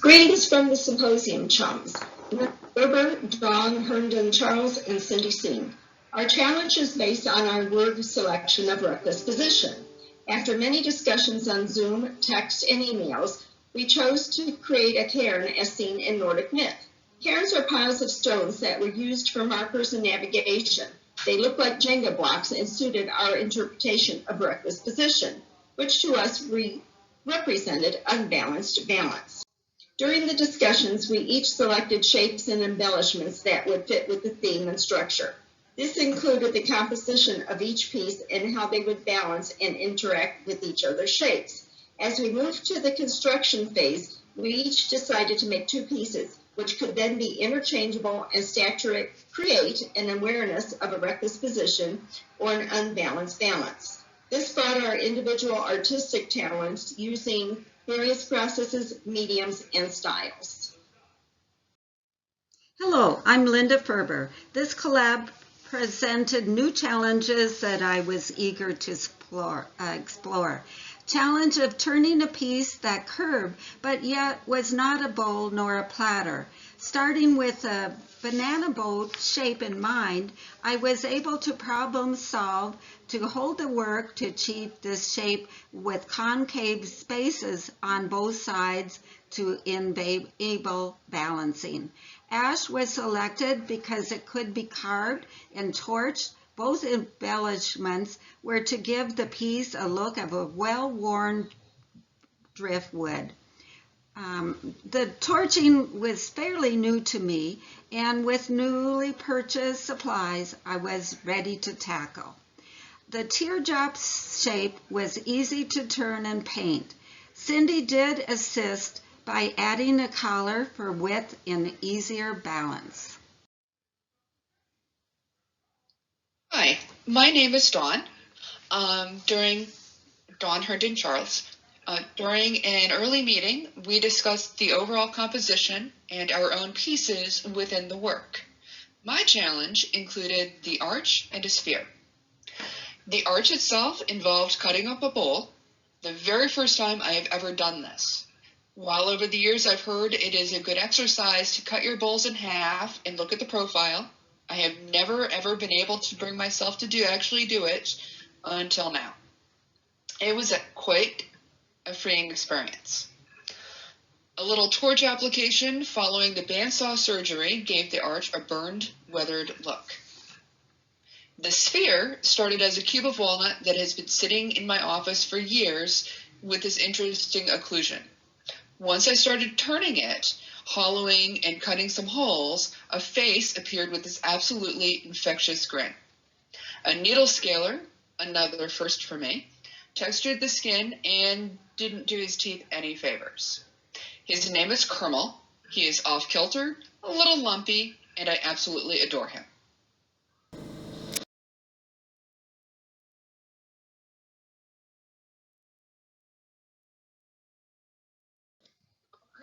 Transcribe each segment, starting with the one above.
Greetings from the Symposium Chums. Ferber, Dawn, Herndon, Charles, and Cindy Seen. Our challenge is based on our word selection of reckless position. After many discussions on Zoom, text, and emails, we chose to create a cairn as seen in Nordic myth. Cairns are piles of stones that were used for markers and navigation. They look like Jenga blocks and suited our interpretation of reckless position, which to us represented unbalanced balance. During the discussions, we each selected shapes and embellishments that would fit with the theme and structure. This included the composition of each piece and how they would balance and interact with each other's shapes. As we moved to the construction phase, we each decided to make two pieces, which could then be interchangeable and create an awareness of a reckless position or an unbalanced balance. This brought our individual artistic talents using various processes, mediums, and styles. Hello, I'm Linda Ferber. This collab presented new challenges that I was eager to explore. Challenge of turning a piece that curved, but yet was not a bowl nor a platter. Starting with a banana boat shape in mind, I was able to problem solve to hold the work to achieve this shape with concave spaces on both sides to enable balancing. Ash was selected because it could be carved and torched. Both embellishments were to give the piece a look of a well-worn driftwood. The torching was fairly new to me, and with newly purchased supplies, I was ready to tackle. The teardrop shape was easy to turn and paint. Cindy did assist by adding a collar for width and easier balance. Hi, my name is Dawn. Dawn Herndon Charles. During an early meeting, we discussed the overall composition and our own pieces within the work. My challenge included the arch and a sphere. The arch itself involved cutting up a bowl, the very first time I have ever done this. While over the years I've heard it is a good exercise to cut your bowls in half and look at the profile, I have never ever been able to bring myself to actually do it until now. It was quite a freeing experience. A little torch application following the bandsaw surgery gave the arch a burned, weathered look. The sphere started as a cube of walnut that has been sitting in my office for years with this interesting occlusion. Once I started turning it, hollowing and cutting some holes, a face appeared with this absolutely infectious grin. A needle scaler, another first for me, textured the skin and didn't do his teeth any favors. His name is Kermel. He is off-kilter, a little lumpy, and I absolutely adore him.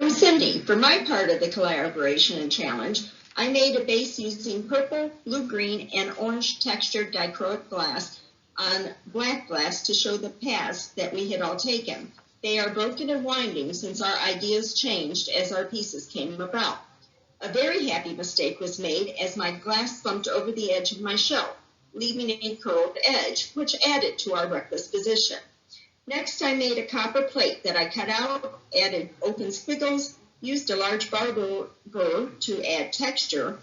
I'm Cindy. For my part of the collaboration and challenge, I made a base using purple, blue-green, and orange textured dichroic glass on black glass to show the paths that we had all taken. They are broken and winding since our ideas changed as our pieces came about. A very happy mistake was made as my glass slumped over the edge of my shelf, leaving a curved edge, which added to our reckless position. Next, I made a copper plate that I cut out, added open squiggles, used a large barber burr to add texture,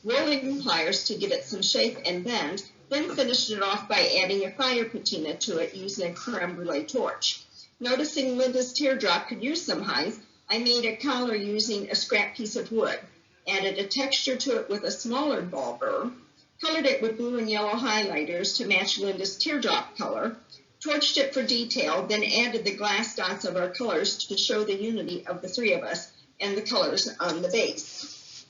rolling pliers to give it some shape and bend, then finished it off by adding a fire patina to it using a creme brulee torch. Noticing Linda's teardrop could use some height, I made a collar using a scrap piece of wood, added a texture to it with a smaller ball burr, colored it with blue and yellow highlighters to match Linda's teardrop color, torched it for detail, then added the glass dots of our colors to show the unity of the three of us and the colors on the base.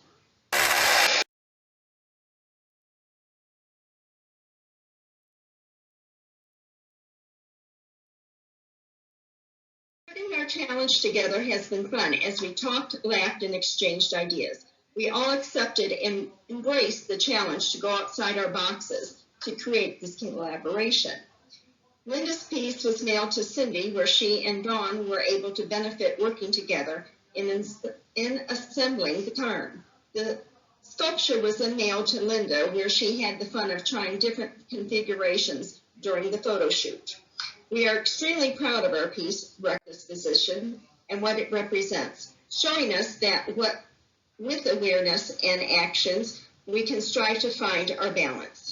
Putting our challenge together has been fun as we talked, laughed, and exchanged ideas. We all accepted and embraced the challenge to go outside our boxes to create this collaboration. Linda's piece was mailed to Cindy, where she and Dawn were able to benefit working together, in assembling the car. The sculpture was then mailed to Linda, where she had the fun of trying different configurations during the photo shoot. We are extremely proud of our piece, Reckless Physician, and what it represents, showing us that with awareness and actions, we can strive to find our balance.